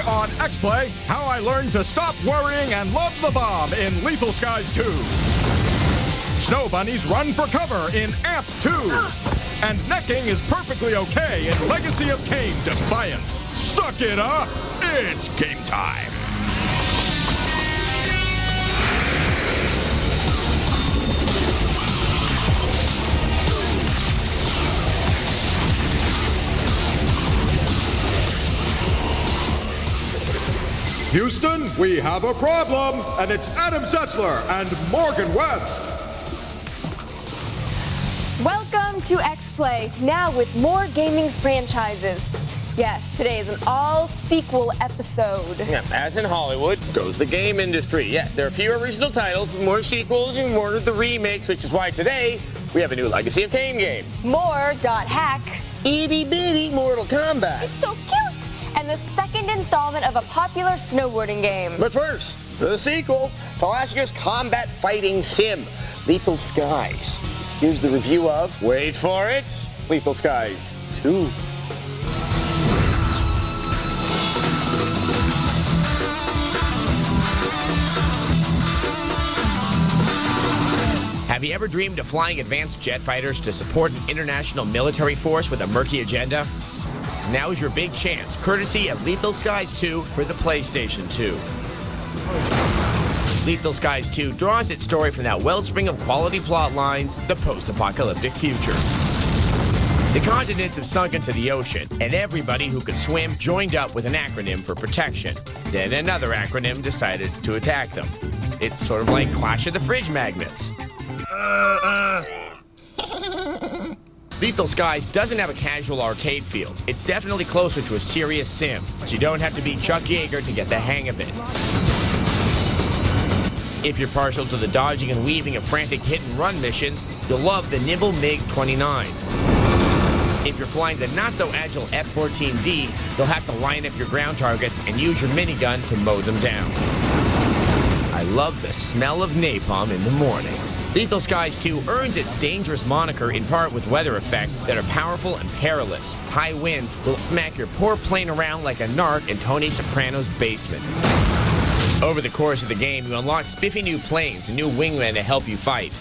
on X-Play, how I learned to stop worrying and love the bomb in Lethal Skies 2. Snow bunnies run for cover in Amp 2. And necking is perfectly okay in Legacy of Kain, Defiance. Suck it up! It's game time! Houston, we have a problem, and it's Adam Sessler and Morgan Webb. Welcome to X-Play, now with more gaming franchises. Yes, today is an all-sequel episode. Yeah, as in Hollywood, goes the game industry. Yes, there are fewer original titles, more sequels, and more of the remakes, which is why today we have a new Legacy of Kain game. More .hack. Itty-bitty Mortal Kombat. It's so cute! And the second installment of a popular snowboarding game. But first, the sequel, Thalassia's combat fighting sim, Lethal Skies. Here's the review of, wait for it, Lethal Skies 2. Have you ever dreamed of flying advanced jet fighters to support an international military force with a murky agenda? Now is your big chance, courtesy of Lethal Skies 2 for the PlayStation 2. Lethal Skies 2 draws its story from that wellspring of quality plot lines, the post-apocalyptic future. The continents have sunk into the ocean, and everybody who could swim joined up with an acronym for protection. Then another acronym decided to attack them. It's sort of like Clash of the Fridge Magnets. Lethal Skies doesn't have a casual arcade feel. It's definitely closer to a serious sim, but you don't have to be Chuck Yeager to get the hang of it. If you're partial to the dodging and weaving of frantic hit-and-run missions, you'll love the nimble MiG-29. If you're flying the not-so-agile F-14D, you'll have to line up your ground targets and use your minigun to mow them down. I love the smell of napalm in the morning. Lethal Skies 2 earns its dangerous moniker in part with weather effects that are powerful and perilous. High winds will smack your poor plane around like a narc in Tony Soprano's basement. Over the course of the game, you unlock spiffy new planes and new wingmen to help you fight.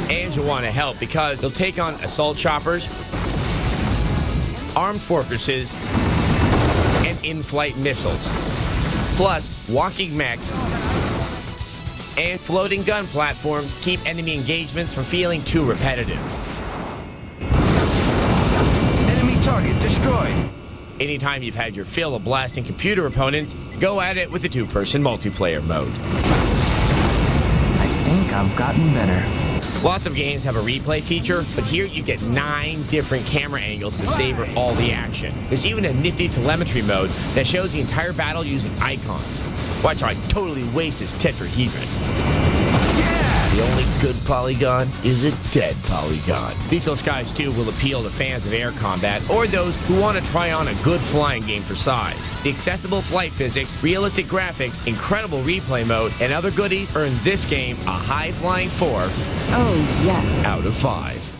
And you'll want to help because you'll take on assault choppers, armed fortresses, and in-flight missiles. Plus, walking mechs and floating gun platforms keep enemy engagements from feeling too repetitive. Enemy target destroyed. Anytime you've had your fill of blasting computer opponents, go at it with the two-person multiplayer mode. I think I've gotten better. Lots of games have a replay feature, but here you get 9 different camera angles to savor all the action. There's even a nifty telemetry mode that shows the entire battle using icons. Watch how I totally waste his tetrahedron. Yeah! The only good polygon is a dead polygon. Lethal Skies 2 will appeal to fans of air combat or those who want to try on a good flying game for size. The accessible flight physics, realistic graphics, incredible replay mode, and other goodies earn this game a high-flying 4 Oh, yeah. out of 5.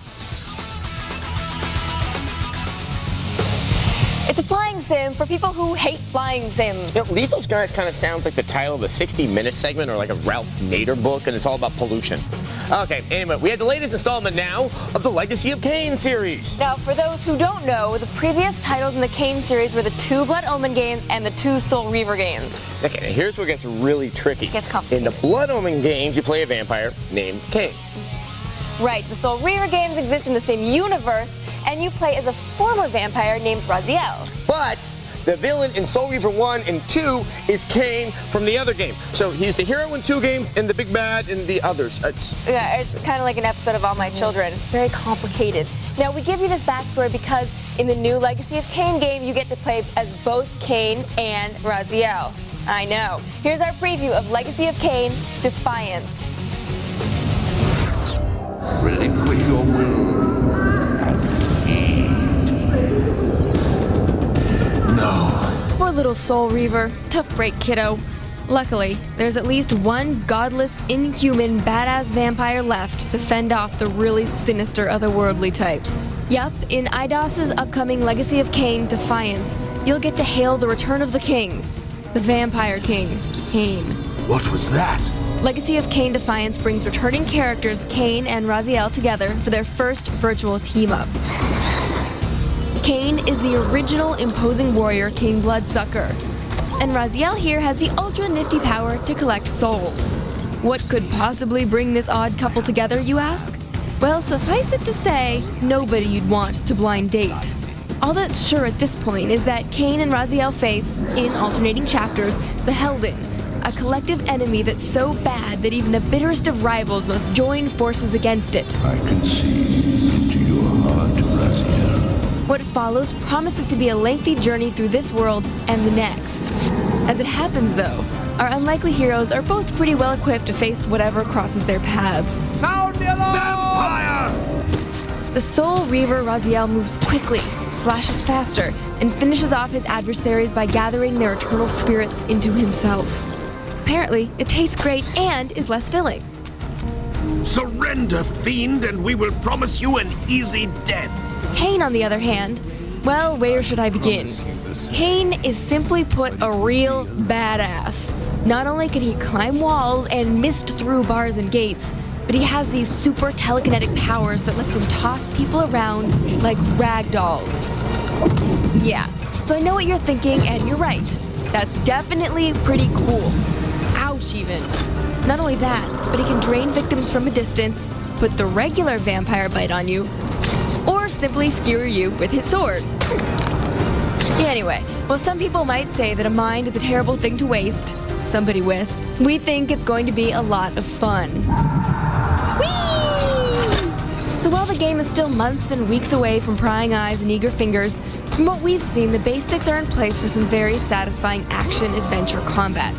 It's a flying sim for people who hate flying sims. You know, Lethal Skies kind of sounds like the title of a 60-minute segment or like a Ralph Nader book, and it's all about pollution. Okay, anyway, we have the latest installment now of the Legacy of Kain series. Now, for those who don't know, the previous titles in the Kain series were the 2 Blood Omen games and the 2 Soul Reaver games. Okay, now here's where it gets really tricky. Gets complicated. In the Blood Omen games, you play a vampire named Kain. Right, the Soul Reaver games exist in the same universe, and you play as a former vampire named Raziel. But the villain in Soul Reaver 1 and 2 is Kain from the other game. So he's the hero in 2 games and the big bad in the others. Yeah, it's kind of like an episode of All My Children. It's very complicated. Now, we give you this backstory because in the new Legacy of Kain game, you get to play as both Kain and Raziel. I know. Here's our preview of Legacy of Kain, Defiance. Relinquish your will and feed. No. Poor little Soul Reaver. Tough break, kiddo. Luckily, there's at least one godless, inhuman, badass vampire left to fend off the really sinister otherworldly types. Yup, in IDOS's upcoming Legacy of Kain, Defiance, you'll get to hail the return of the king, the Vampire King, Kain. What was that? Legacy of Kain Defiance brings returning characters Kain and Raziel together for their first virtual team-up. Kain is the original imposing warrior king bloodsucker, and Raziel here has the ultra-nifty power to collect souls. What could possibly bring this odd couple together, you ask? Well, suffice it to say, nobody you'd want to blind date. All that's sure at this point is that Kain and Raziel face, in alternating chapters, the Helden, a collective enemy that's so bad that even the bitterest of rivals must join forces against it. I can see into your heart, Raziel. What follows promises to be a lengthy journey through this world and the next. As it happens, though, our unlikely heroes are both pretty well equipped to face whatever crosses their paths. Sound the alarm! Vampire! The Soul Reaver Raziel moves quickly, slashes faster, and finishes off his adversaries by gathering their eternal spirits into himself. Apparently, it tastes great and is less filling. Surrender, fiend, and we will promise you an easy death. Kain, on the other hand, well, where should I begin? Kain is simply put a real badass. Not only can he climb walls and mist through bars and gates, but he has these super telekinetic powers that lets him toss people around like rag dolls. Yeah, so I know what you're thinking, and you're right. That's definitely pretty cool. Ouch, even. Not only that, but he can drain victims from a distance, put the regular vampire bite on you, or simply skewer you with his sword. Anyway, while some people might say that a mind is a terrible thing to waste somebody with, we think it's going to be a lot of fun. Whee! So while the game is still months and weeks away from prying eyes and eager fingers, from what we've seen, the basics are in place for some very satisfying action-adventure combat.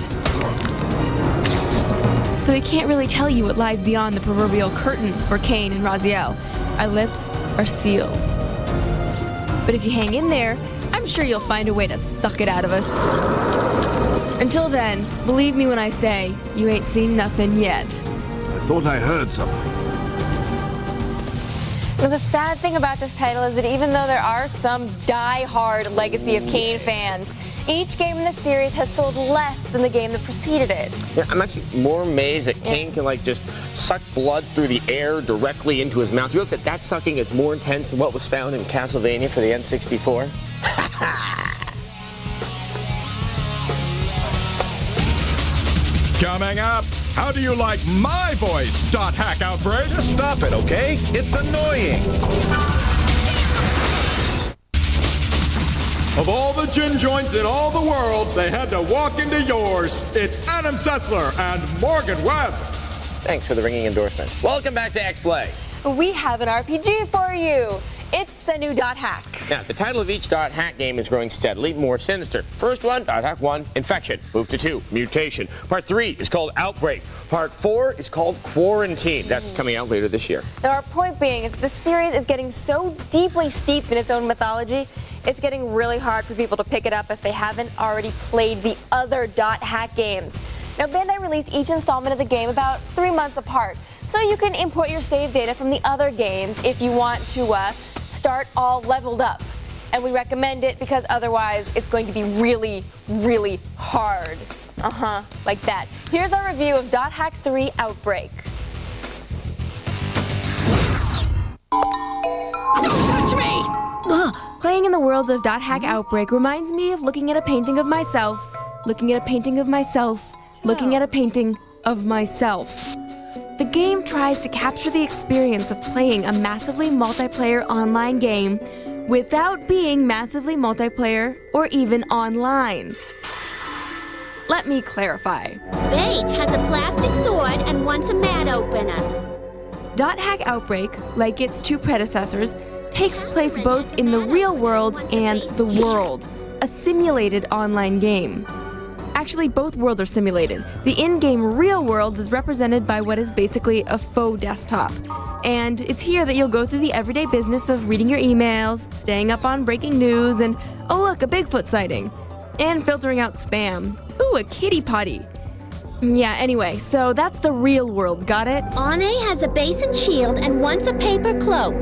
So we can't really tell you what lies beyond the proverbial curtain for Kain and Raziel. Our lips are sealed. But if you hang in there, I'm sure you'll find a way to suck it out of us. Until then, believe me when I say, you ain't seen nothing yet. I thought I heard something. Well, the sad thing about this title is that even though there are some die-hard Legacy of Kain fans, each game in the series has sold less than the game that preceded it. Yeah, I'm actually more amazed that Kain can just suck blood through the air directly into his mouth. You realize that sucking is more intense than what was found in Castlevania for the N64? Coming up, how do you like my voice, .hack Outbreak? Just stop it, okay? It's annoying. Of all the gin joints in all the world, they had to walk into yours. It's Adam Sessler and Morgan Webb. Thanks for the ringing endorsement. Welcome back to X-Play. We have an RPG for you. It's the new .hack. Now, the title of each .hack game is growing steadily more sinister. First one, .hack 1, Infection. Move to 2, Mutation. Part 3 is called Outbreak. Part 4 is called Quarantine. That's coming out later this year. Now, our point being is the series is getting so deeply steeped in its own mythology, it's getting really hard for people to pick it up if they haven't already played the other .hack games. Now, Bandai released each installment of the game about 3 months apart, so you can import your save data from the other games if you want to start all leveled up. And we recommend it because otherwise it's going to be really, really hard. Like that. Here's our review of .hack 3 Outbreak. Don't touch me! Playing in the world of .hack Outbreak reminds me of looking at a painting of myself, looking at a painting of myself, looking at a painting of myself. The game tries to capture the experience of playing a massively multiplayer online game without being massively multiplayer or even online. Let me clarify. Bates has a plastic sword and wants a mat opener. .hack Outbreak, like its two predecessors, takes place both in the real world and the world, a simulated online game. Actually, both worlds are simulated. The in-game real world is represented by what is basically a faux desktop. And it's here that you'll go through the everyday business of reading your emails, staying up on breaking news, and, oh look, a Bigfoot sighting. And filtering out spam. Ooh, a kitty potty. Yeah, anyway, so that's the real world, got it? Ane has a base and shield and wants a paper cloak.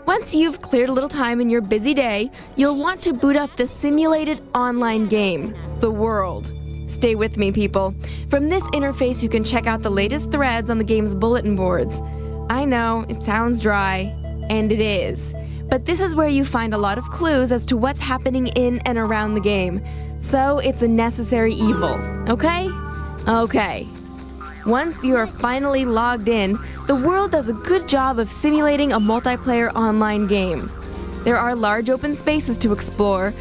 Once you've cleared a little time in your busy day, you'll want to boot up the simulated online game, The World. Stay with me, people. From this interface, you can check out the latest threads on the game's bulletin boards. I know, it sounds dry, and it is. But this is where you find a lot of clues as to what's happening in and around the game. So it's a necessary evil, okay? Okay. Once you are finally logged in, The World does a good job of simulating a multiplayer online game. There are large open spaces to explore,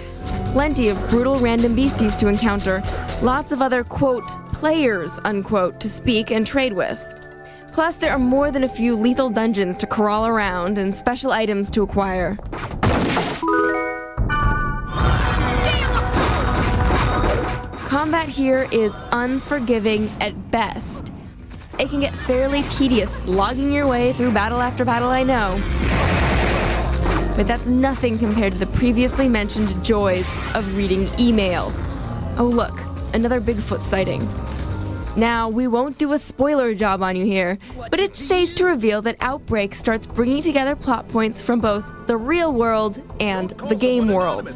plenty of brutal random beasties to encounter, lots of other, quote, players, unquote, to speak and trade with. Plus, there are more than a few lethal dungeons to crawl around and special items to acquire. Combat here is unforgiving at best. It can get fairly tedious slogging your way through battle after battle, I know. But that's nothing compared to the previously mentioned joys of reading email. Oh look, another Bigfoot sighting. Now, we won't do a spoiler job on you here, but it's safe to reveal that Outbreak starts bringing together plot points from both the real world and the game world.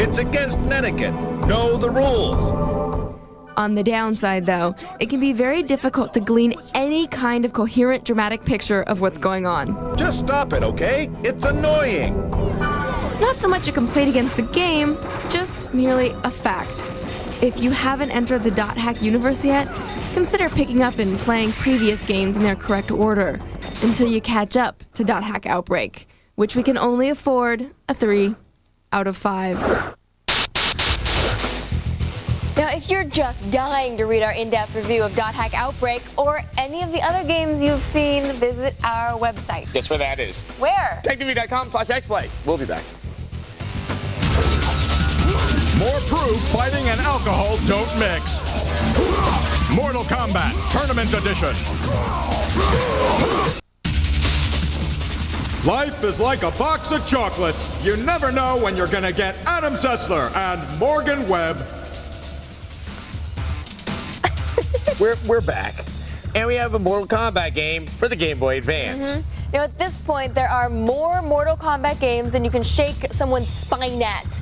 It's against etiquette. Know the rules. On the downside, though, it can be very difficult to glean any kind of coherent dramatic picture of what's going on. Just stop it, okay? It's annoying. It's not so much a complaint against the game, just merely a fact. If you haven't entered the .hack universe yet, consider picking up and playing previous games in their correct order until you catch up to .hack Outbreak, which we can only afford a 3 out of 5. Now, if you're just dying to read our in-depth review of .hack Outbreak or any of the other games you've seen, visit our website. Guess where that is? Where? TechTV.com/xplay. We'll be back. More proof fighting and alcohol don't mix. Mortal Kombat Tournament Edition. Life is like a box of chocolates. You never know when you're gonna get Adam Sessler and Morgan Webb. We're back. And we have a Mortal Kombat game for the Game Boy Advance. Now, at this point, there are more Mortal Kombat games than you can shake someone's spine at.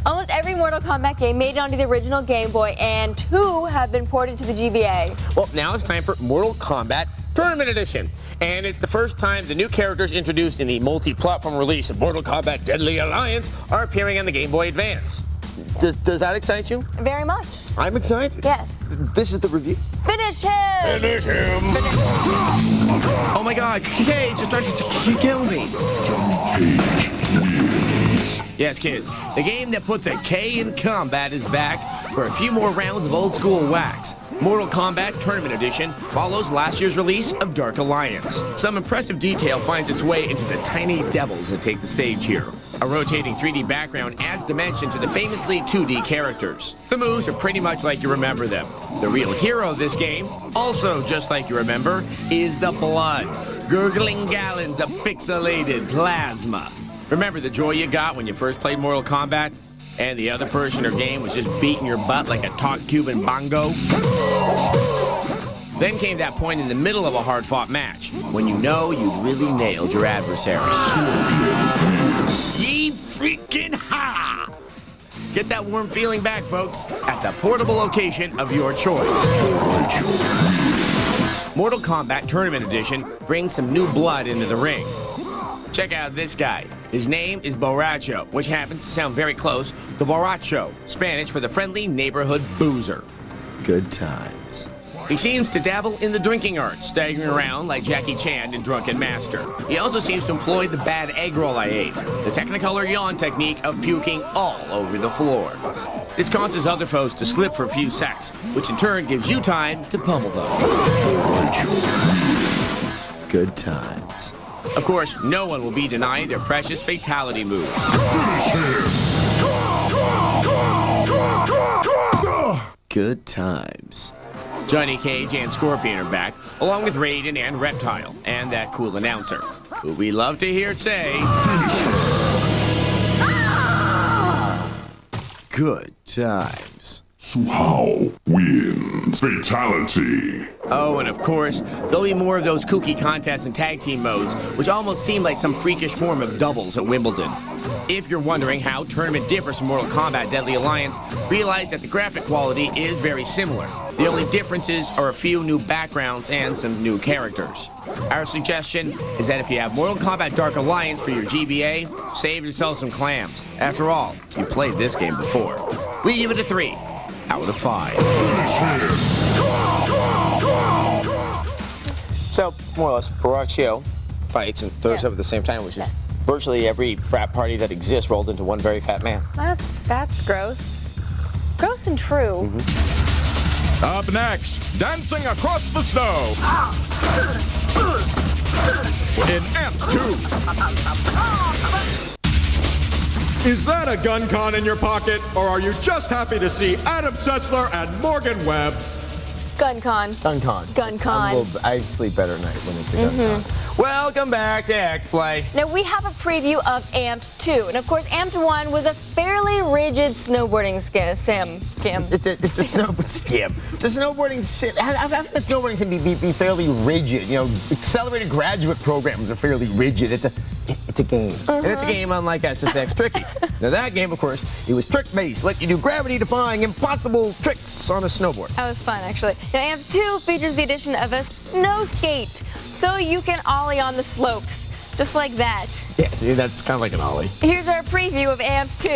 Almost every Mortal Kombat game made it onto the original Game Boy, and 2 have been ported to the GBA. Well, now it's time for Mortal Kombat Tournament Edition. And it's the first time the new characters introduced in the multi-platform release of Mortal Kombat Deadly Alliance are appearing on the Game Boy Advance. Does that excite you? Very much. I'm excited. Yes. This is the review. Finish him! Finish him! Oh my god, Cage just started to kill me. Yes, kids, the game that put the K in combat is back for a few more rounds of old school wax. Mortal Kombat Tournament Edition follows last year's release of Dark Alliance. Some impressive detail finds its way into the tiny devils that take the stage here. A rotating 3D background adds dimension to the famously 2D characters. The moves are pretty much like you remember them. The real hero of this game, also just like you remember, is the blood. Gurgling gallons of pixelated plasma. Remember the joy you got when you first played Mortal Kombat? And the other person or game was just beating your butt like a taut Cuban bongo? Then came that point in the middle of a hard-fought match, when you know you really nailed your adversary. Ye freaking ha! Get that warm feeling back, folks, at the portable location of your choice. Mortal Kombat Tournament Edition brings some new blood into the ring. Check out this guy. His name is Borracho, which happens to sound very close to borracho, Spanish for the friendly neighborhood boozer. Good times. He seems to dabble in the drinking arts, staggering around like Jackie Chan in Drunken Master. He also seems to employ the bad egg roll I ate, the Technicolor yawn technique of puking all over the floor. This causes other foes to slip for a few secs, which in turn gives you time to pummel them. Good times. Of course, no one will be denied their precious fatality moves. Good times. Johnny Cage and Scorpion are back, along with Raiden and Reptile, and that cool announcer, who we love to hear say... Good times. to how wins. Fatality. Oh, and of course, there'll be more of those kooky contests and tag team modes, which almost seem like some freakish form of doubles at Wimbledon. If you're wondering how Tournament differs from Mortal Kombat Deadly Alliance, realize that the graphic quality is very similar. The only differences are a few new backgrounds and some new characters. Our suggestion is that if you have Mortal Kombat Dark Alliance for your GBA, save yourself some clams. After all, you played this game before. We give it a 3 out of 5. So, more or less, Borachio fights and throws up at the same time, which is virtually every frat party that exists rolled into one very fat man. That's gross. Gross and true. Up next, dancing across the snow. In Amp 2. Is that a gun con in your pocket, or are you just happy to see Adam Sessler and Morgan Webb? Gun con. Gun con. Gun con. I sleep better at night when it's a gun con. Welcome back to X-Play. Now, we have a preview of Amped 2. And, of course, Amped 1 was a fairly rigid snowboarding scam. It's a scam. It's a snowboarding sim. How can the snowboarding sim be fairly rigid? You know, accelerated graduate programs are fairly rigid. It's a game. And it's a game unlike SSX Tricky. Now, that game, of course, it was trick-based. Let you do gravity-defying, impossible tricks on a snowboard. That was fun, actually. Now, Amped 2 features the addition of a snow skate. So you can ollie on the slopes, just like that. Yeah, see, that's kind of like an ollie. Here's our preview of Amped 2.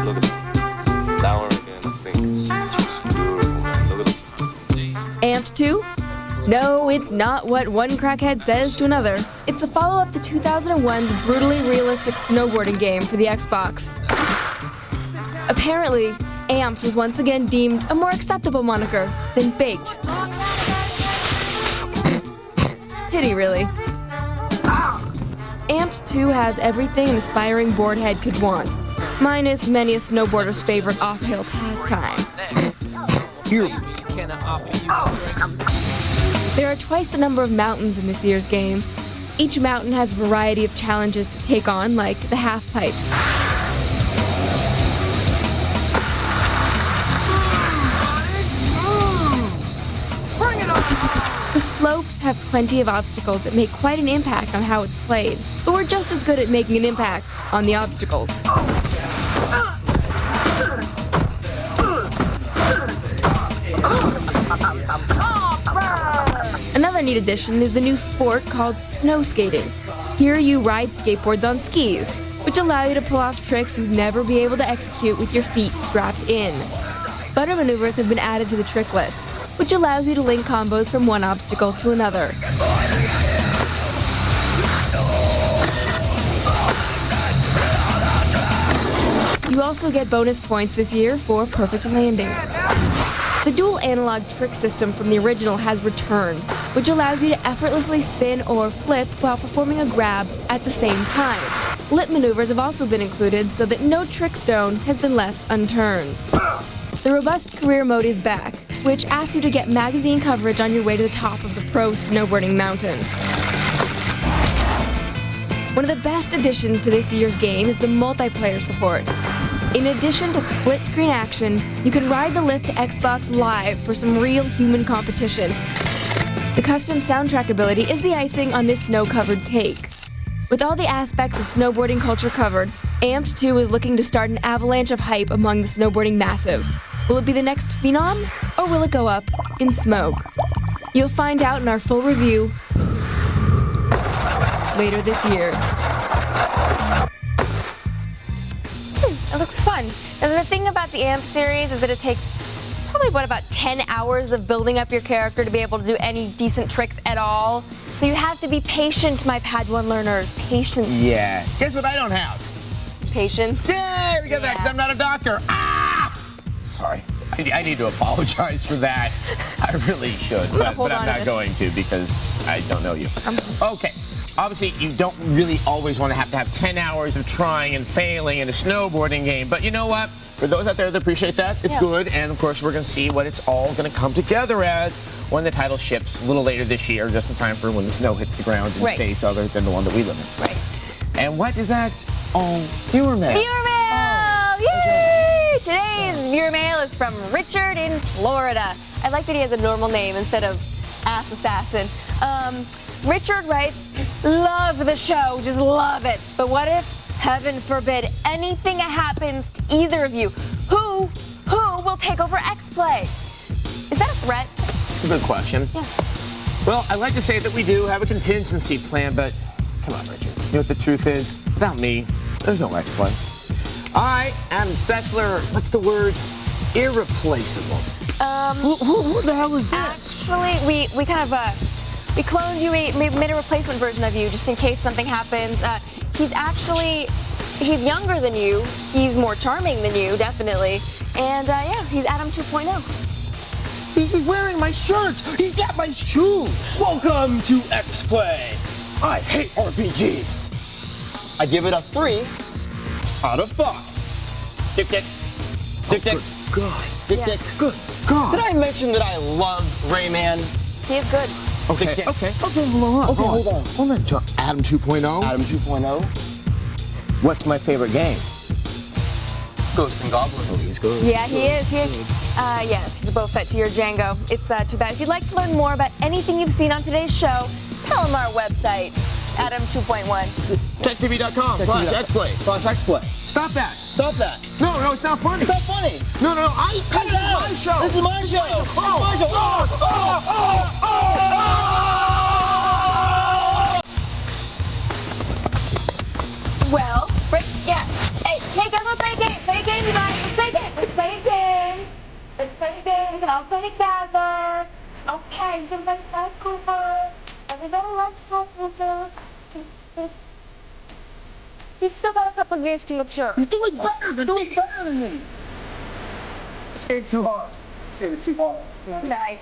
Look at that one again. I think she's beautiful, man. Look at this. Amped 2? No, it's not what one crackhead says to another. It's the follow-up to 2001's brutally realistic snowboarding game for the Xbox. Apparently, Amped was once again deemed a more acceptable moniker than Baked. Pity, really. Amped 2 has everything an aspiring boardhead could want, minus many a snowboarder's favorite off-hill pastime. There are twice the number of mountains in this year's game. Each mountain has a variety of challenges to take on, like the half-pipe. The slopes have plenty of obstacles that make quite an impact on how it's played, but we're just as good at making an impact on the obstacles. Another neat addition is the new sport called snow skating. Here you ride skateboards on skis, which allow you to pull off tricks you'd never be able to execute with your feet strapped in. Butter maneuvers have been added to the trick list, which allows you to link combos from one obstacle to another. You also get bonus points this year for perfect landings. The dual analog trick system from the original has returned, which allows you to effortlessly spin or flip while performing a grab at the same time. Lip maneuvers have also been included so that no trick stone has been left unturned. The robust career mode is back, which asks you to get magazine coverage on your way to the top of the pro snowboarding mountain. One of the best additions to this year's game is the multiplayer support. In addition to split-screen action, you can ride the lift to Xbox Live for some real human competition. The custom soundtrack ability is the icing on this snow-covered cake. With all the aspects of snowboarding culture covered, Amped 2 is looking to start an avalanche of hype among the snowboarding massive. Will it be the next phenom, or will it go up in smoke? You'll find out in our full review later this year. It looks fun. And the thing about the Amp series is that it takes probably, about 10 hours of building up your character to be able to do any decent tricks at all. So you have to be patient, my Padawan learners. Patience. Yeah. Guess what I don't have? Patience. Yeah, we got that because I'm not a doctor. Ah! Sorry. I need to apologize for that. I really should, but I'm not going to because I don't know you. Okay. Obviously, you don't really always want to have 10 hours of trying and failing in a snowboarding game. But you know what? For those out there that appreciate that, it's good. And, of course, we're going to see what it's all going to come together as when the title ships a little later this year, just in time for when the snow hits the ground in states other than the one that we live in. Right. And what is that? Oh, Viewer Mail. Viewer Mail! viewer mail is from Richard in Florida. I like that he has a normal name instead of Ass Assassin. Richard writes, love the show, just love it. But what if, heaven forbid, anything happens to either of you? Who will take over X-Play? Is that a threat? Good question. Yeah. Well, I'd like to say that we do have a contingency plan, but come on, Richard. You know what the truth is? Without me, there's no X-Play. I am Sessler, what's the word? Irreplaceable. Who the hell is this? Actually, we kind of, we cloned you, we made a replacement version of you just in case something happens. He's younger than you. He's more charming than you, definitely. And yeah, he's Adam 2.0. He's wearing my shirts. He's got my shoes. Welcome to X-Play. I hate RPGs. I give it a 3 out of 5. Dick. God. Dick. Good God. Did I mention that I love Rayman? He is good. Okay, hold on. Adam 2.0? Adam 2.0. What's my favorite game? Ghosts and Goblins. Oh, he's good. Yeah, he is. Yes, he's a Boba Fett to your Django. It's too bad. If you'd like to learn more about anything you've seen on today's show, tell him our website, Adam 2.1. TechTV.com/Xplay. Stop that. No, it's not funny. It's not funny. No, Cut it out. my show. This is my show. Well, yeah. Hey, guys, let's play a game. Play a game, you guys. Let's play a game. And I'll play together. Okay, everybody start Cooper. Everybody likes Cooper. You still got a couple of games to your shirt. You're doing better than me. It's too hard. Nice.